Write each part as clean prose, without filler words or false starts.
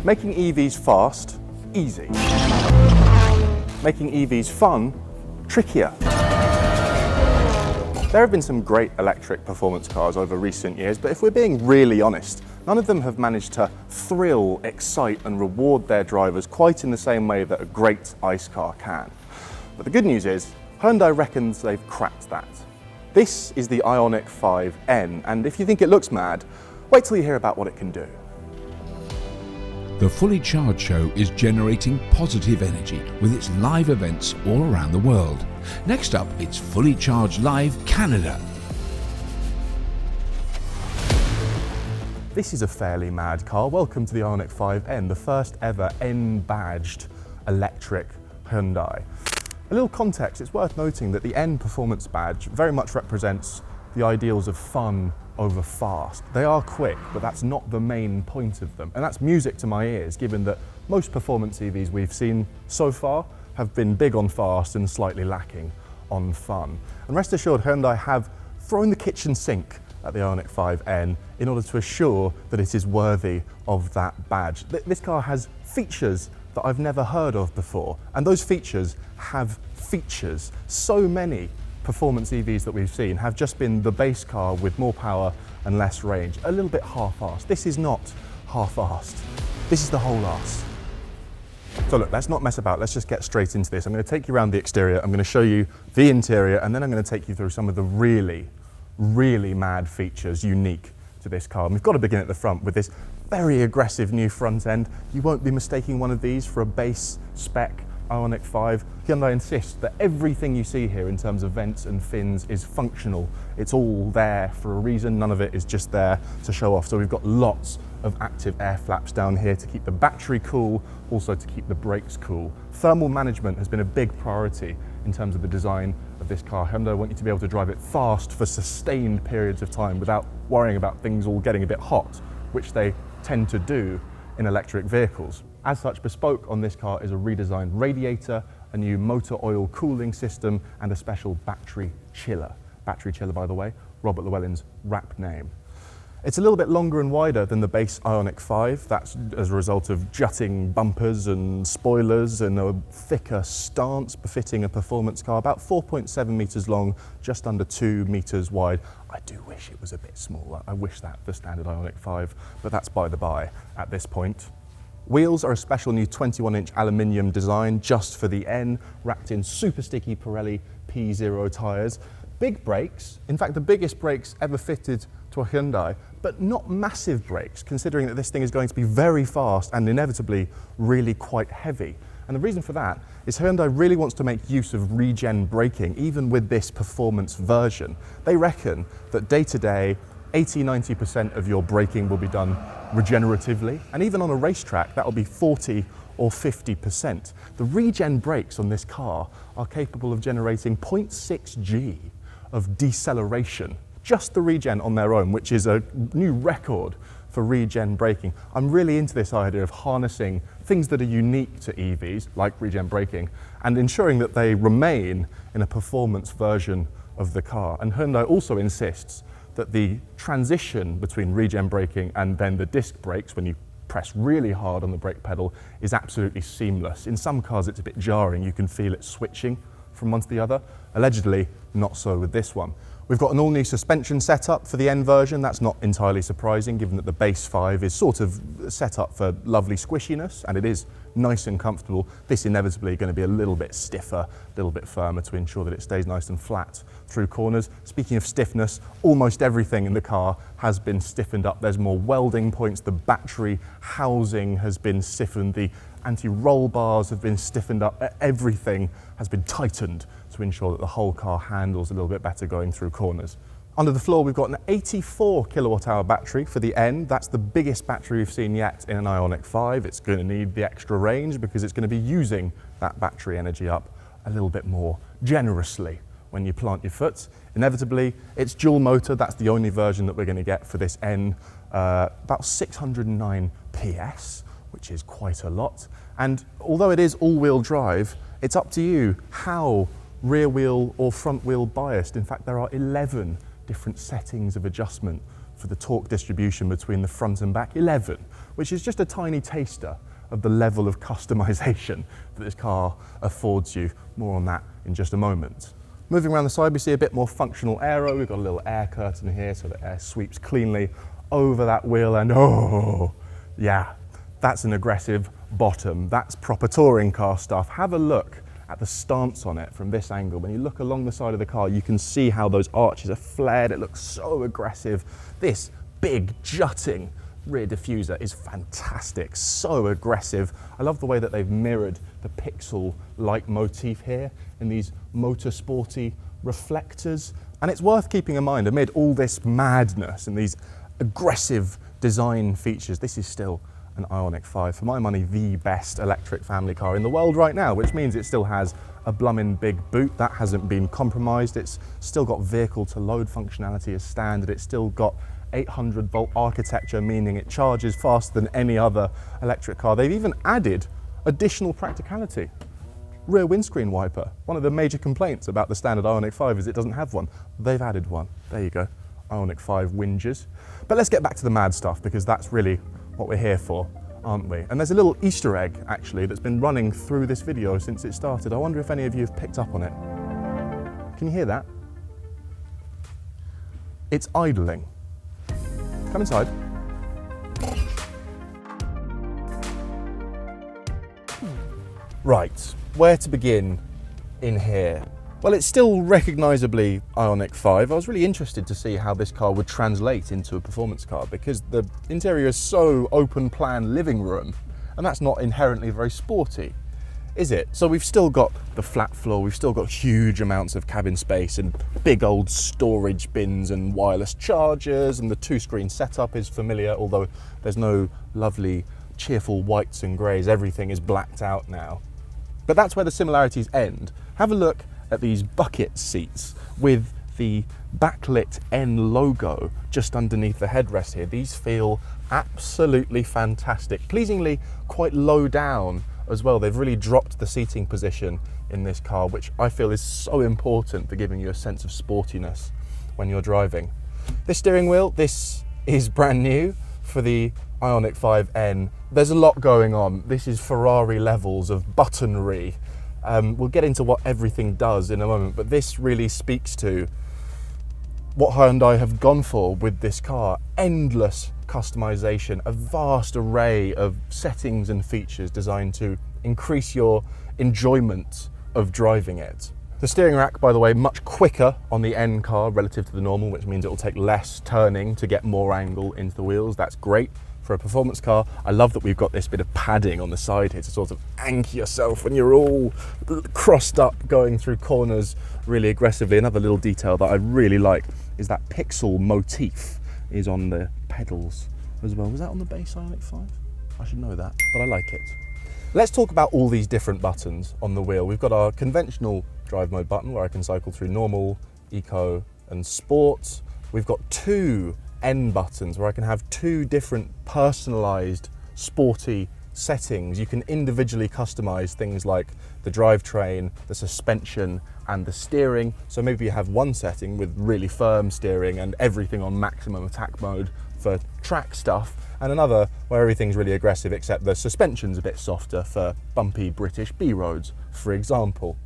Making EVs fast, easy. Making EVs fun, trickier. There have been some great electric performance cars over recent years, but if we're being really honest, none of them have managed to thrill, excite and reward their drivers quite in the same way that a great ICE car can. But the good news is, Hyundai reckons they've cracked that. This is the Ioniq 5N, and if you think it looks mad, wait till you hear about what it can do. The Fully Charged show is generating positive energy with its live events all around the world. Next up, it's Fully Charged Live Canada. This is a fairly mad car. Welcome to the Ioniq 5N, the first ever N-badged electric Hyundai. A little context, it's worth noting that the N performance badge very much represents the ideals of fun over fast. They are quick, but that's not the main point of them. And that's music to my ears, given that most performance EVs we've seen so far have been big on fast and slightly lacking on fun. And rest assured, Hyundai have thrown the kitchen sink at the Ioniq 5N in order to assure that it is worthy of that badge. This car has features that I've never heard of before, and those features have features. So many performance EVs that we've seen have just been the base car with more power and less range, a little bit half-assed. This is not half-assed. This is the whole ass. So look, let's not mess about, let's just get straight into this. I'm going to take you around the exterior, I'm going to show you the interior, and then I'm going to take you through some of the really mad features unique to this car. And we've got to begin at the front with this very aggressive new front end. You won't be mistaking one of these for a base spec Ioniq 5. Hyundai insists that everything you see here in terms of vents and fins is functional. It's all there for a reason, none of it is just there to show off. So we've got lots of active air flaps down here to keep the battery cool, also to keep the brakes cool. Thermal management has been a big priority in terms of the design of this car. Hyundai want you to be able to drive it fast for sustained periods of time without worrying about things all getting a bit hot, which they tend to do in electric vehicles. As such, bespoke on this car is a redesigned radiator, a new motor oil cooling system, and a special battery chiller. Battery chiller, by the way, Robert Llewellyn's rap name. It's a little bit longer and wider than the base Ioniq 5. That's as a result of jutting bumpers and spoilers and a thicker stance befitting a performance car. About 4.7 meters long, just under 2 meters wide. I do wish it was a bit smaller. I wish that for standard Ioniq 5, but that's by the by at this point. Wheels are a special new 21-inch aluminium design just for the N, wrapped in super sticky Pirelli P0 tyres. Big brakes, in fact the biggest brakes ever fitted to a Hyundai, but not massive brakes, considering that this thing is going to be very fast and inevitably really quite heavy. And the reason for that is Hyundai really wants to make use of regen braking, even with this performance version. They reckon that day-to-day, 80–90% of your braking will be done regeneratively, and even on a racetrack that will be 40 or 50%. The regen brakes on this car are capable of generating 0.6 G of deceleration, just the regen on their own, which is a new record for regen braking. I'm really into this idea of harnessing things that are unique to EVs, like regen braking, and ensuring that they remain in a performance version of the car. And Hyundai also insists that the transition between regen braking and then the disc brakes, when you press really hard on the brake pedal, is absolutely seamless. In some cars it's a bit jarring, you can feel it switching from one to the other. Allegedly, not so with this one. We've got an all-new suspension setup for the N version. That's not entirely surprising, given that the base 5 is sort of set up for lovely squishiness, and it is nice and comfortable. This inevitably going to be a little bit stiffer, a little bit firmer to ensure that it stays nice and flat through corners. Speaking of stiffness, almost everything in the car has been stiffened up. There's more welding points. The battery housing has been stiffened. The anti-roll bars have been stiffened up. Everything has been tightened to ensure that the whole car handles a little bit better going through corners. Under the floor, we've got an 84 kilowatt-hour battery for the N. That's the biggest battery we've seen yet in an Ioniq 5. It's going to need the extra range because it's going to be using that battery energy up a little bit more generously when you plant your foot. Inevitably, it's dual motor. That's the only version that we're going to get for this N. About 609 PS, which is quite a lot. And although it is all-wheel drive, it's up to you how rear-wheel or front-wheel biased. In fact, there are 11 different settings of adjustment for the torque distribution between the front and back, 11, which is just a tiny taster of the level of customization that this car affords you. More on that in just a moment. Moving around the side, we see a bit more functional aero. We've got a little air curtain here so the air sweeps cleanly over that wheel, and oh, yeah, that's an aggressive bottom. That's proper touring car stuff. Have a look at the stance on it from this angle. When you look along the side of the car, you can see how those arches are flared. It looks so aggressive. This big jutting rear diffuser is fantastic, so aggressive. I love the way that they've mirrored the pixel-like motif here in these motorsporty reflectors. And it's worth keeping in mind, amid all this madness and these aggressive design features, this is still an Ioniq 5. For my money, the best electric family car in the world right now, which means it still has a blummin' big boot. That hasn't been compromised. It's still got vehicle to load functionality as standard. It's still got 800 volt architecture, meaning it charges faster than any other electric car. They've even added additional practicality. Rear windscreen wiper. One of the major complaints about the standard Ioniq 5 is it doesn't have one. They've added one. There you go. Ioniq 5 whingers. But let's get back to the mad stuff, because that's really what we're here for, aren't we? And there's a little Easter egg, actually, that's been running through this video since it started. I wonder if any of you have picked up on it. Can you hear that? It's idling. Come inside. Right, where to begin in here? Well, it's still recognisably Ioniq 5. I was really interested to see how this car would translate into a performance car, because the interior is so open plan living room, and that's not inherently very sporty, is it? So we've still got the flat floor, we've still got huge amounts of cabin space and big old storage bins and wireless chargers, and the two-screen setup is familiar, although there's no lovely cheerful whites and greys. Everything is blacked out now. But that's where the similarities end. Have a look at these bucket seats with the backlit N logo just underneath the headrest here. These feel absolutely fantastic. Pleasingly quite low down as well. They've really dropped the seating position in this car, which I feel is so important for giving you a sense of sportiness when you're driving. This steering wheel, this is brand new for the Ioniq 5N. There's a lot going on. This is Ferrari levels of buttonry. We'll get into what everything does in a moment, but this really speaks to what Hyundai have gone for with this car. Endless customization, a vast array of settings and features designed to increase your enjoyment of driving it. The steering rack, by the way, much quicker on the N car relative to the normal, which means it will take less turning to get more angle into the wheels. That's great for a performance car. I love that we've got this bit of padding on the side here to sort of anchor yourself when you're all crossed up going through corners really aggressively. Another little detail that I really like is that pixel motif is on the pedals as well. Was that on the base Ioniq 5? I should know that, but I like it. Let's talk about all these different buttons on the wheel. We've got our conventional drive mode button where I can cycle through normal, eco and sport. We've got two N buttons where I can have two different personalized sporty settings. You can individually customize things like the drivetrain, the suspension and the steering. So maybe you have one setting with really firm steering and everything on maximum attack mode for track stuff, and another where everything's really aggressive except the suspension's a bit softer for bumpy British B roads, for example.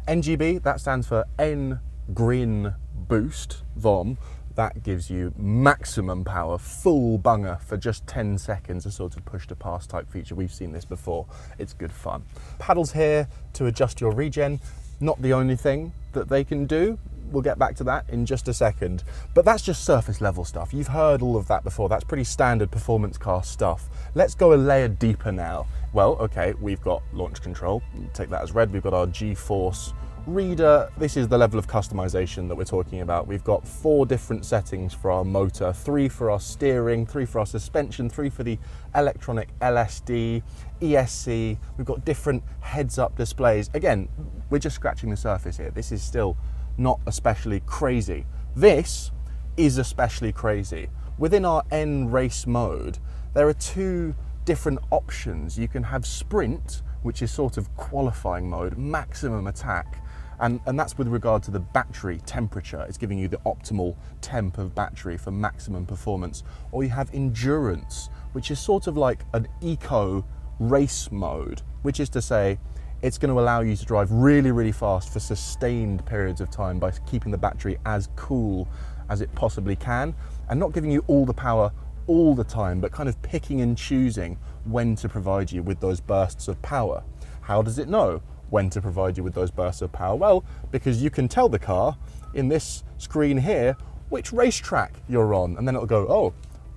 NGB, that stands for N Green Boost, VOM. That gives you maximum power, full bunger for just 10 seconds, a sort of push to pass type feature. We've seen this before, it's good fun. Paddles here to adjust your regen, not the only thing that they can do. We'll get back to that in just a second, but that's just surface level stuff. You've heard all of that before. That's pretty standard performance car stuff. Let's go a layer deeper now. Well, okay, we've got launch control, take that as read. We've got our G-force reader. This is the level of customization that we're talking about. We've got 4 different settings for our motor, 3 for our steering, 3 for our suspension, 3 for the electronic LSD, ESC. We've got different heads-up displays. Again, we're just scratching the surface here. This is still not especially crazy. This is especially crazy. Within our N race mode, there are 2 different options. You can have sprint, which is sort of qualifying mode, maximum attack, And that's with regard to the battery temperature. It's giving you the optimal temp of battery for maximum performance. Or you have endurance, which is sort of like an eco race mode, which is to say, it's going to allow you to drive really, really fast for sustained periods of time by keeping the battery as cool as it possibly can, and not giving you all the power all the time, but kind of picking and choosing when to provide you with those bursts of power. How does it know when to provide you with those bursts of power? Well, because you can tell the car in this screen here which racetrack you're on, and then it'll go, oh,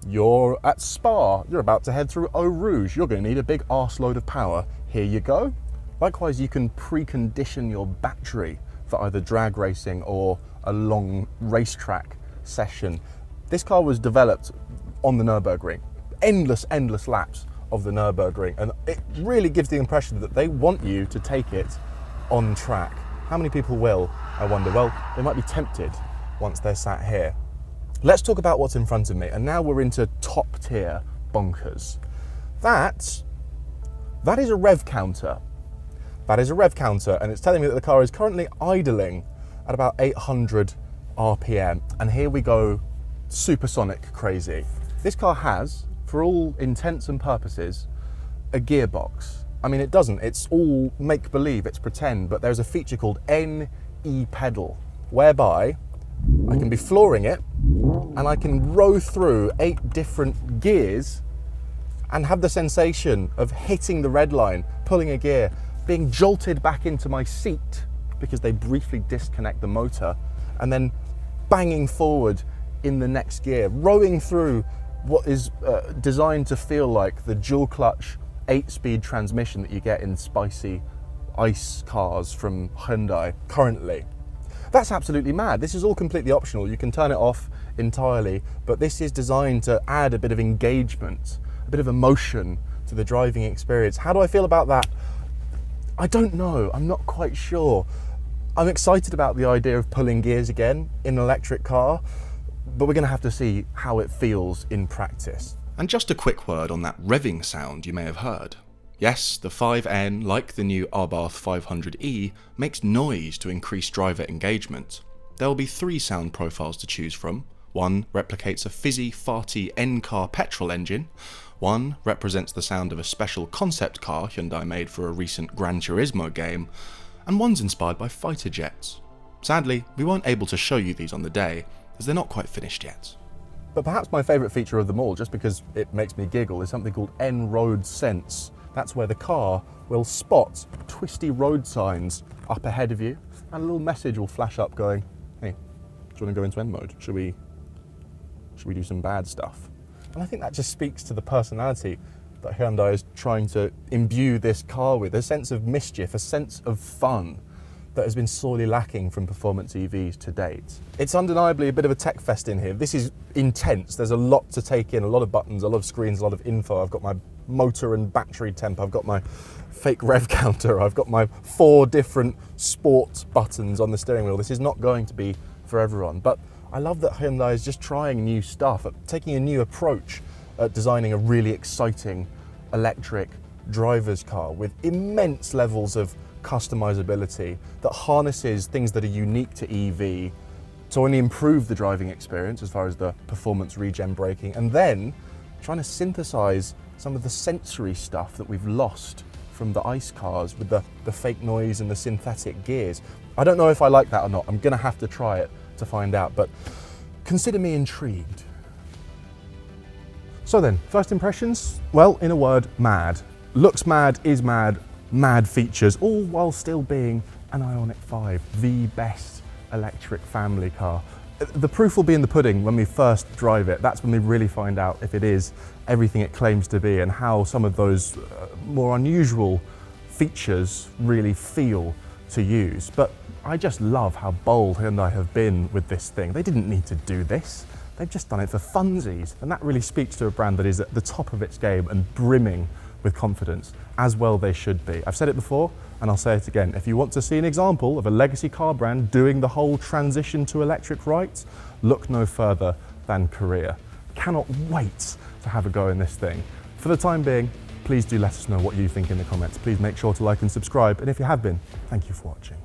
you're at Spa, you're about to head through Eau Rouge, you're going to need a big arse load of power, here you go. Likewise, you can precondition your battery for either drag racing or a long racetrack session. This car was developed on the Nürburgring, endless laps of the Nürburgring, and it really gives the impression that they want you to take it on track. How many people will, I wonder? Well, they might be tempted once they're sat here. Let's talk about what's in front of me, and now we're into top tier bonkers. That is a rev counter. That is a rev counter, and it's telling me that the car is currently idling at about 800 RPM. And here we go, supersonic crazy. This car has, for all intents and purposes, a gearbox. I mean, it doesn't, it's all make-believe, it's pretend, but there's a feature called NE pedal, whereby I can be flooring it, and I can row through 8 different gears and have the sensation of hitting the red line, pulling a gear, being jolted back into my seat because they briefly disconnect the motor, and then banging forward in the next gear, rowing through what is designed to feel like the dual clutch 8-speed transmission that you get in spicy ice cars from Hyundai currently. That's absolutely mad. This is all completely optional. You can turn it off entirely, but this is designed to add a bit of engagement, a bit of emotion to the driving experience. How do I feel about that? I don't know, I'm not quite sure. I'm excited about the idea of pulling gears again in an electric car, but we're going to have to see how it feels in practice. And just a quick word on that revving sound you may have heard. Yes, the 5N, like the new Abarth 500e, makes noise to increase driver engagement. There will be 3 sound profiles to choose from. One replicates a fizzy, farty N-car petrol engine. One represents the sound of a special concept car Hyundai made for a recent Gran Turismo game, and one's inspired by fighter jets. Sadly, we weren't able to show you these on the day, as they're not quite finished yet. But perhaps my favourite feature of them all, just because it makes me giggle, is something called N-Road Sense. That's where the car will spot twisty road signs up ahead of you, and a little message will flash up going, hey, do you want to go into N mode? Should we do some bad stuff? And I think that just speaks to the personality that Hyundai is trying to imbue this car with, a sense of mischief, a sense of fun that has been sorely lacking from performance EVs to date. It's undeniably a bit of a tech fest in here. This is intense. There's a lot to take in, a lot of buttons, a lot of screens, a lot of info. I've got my motor and battery temp, I've got my fake rev counter, I've got my 4 different sport buttons on the steering wheel. This is not going to be for everyone, but I love that Hyundai is just trying new stuff, taking a new approach at designing a really exciting electric driver's car with immense levels of customizability that harnesses things that are unique to EV to only improve the driving experience as far as the performance regen braking, and then trying to synthesize some of the sensory stuff that we've lost from the ICE cars with the fake noise and the synthetic gears. I don't know if I like that or not. I'm gonna have to try it to find out, but consider me intrigued. So then, first impressions? Well, in a word, mad. Looks mad, is mad, mad features, all while still being an Ioniq 5, the best electric family car. The proof will be in the pudding when we first drive it. That's when we really find out if it is everything it claims to be and how some of those more unusual features really feel to use. But I just love how bold Hyundai have been with this thing. They didn't need to do this. They've just done it for funsies. And that really speaks to a brand that is at the top of its game and brimming with confidence, as well they should be. I've said it before, and I'll say it again. If you want to see an example of a legacy car brand doing the whole transition to electric right, look no further than Korea. Cannot wait to have a go in this thing. For the time being, please do let us know what you think in the comments. Please make sure to like and subscribe, and if you have been, thank you for watching.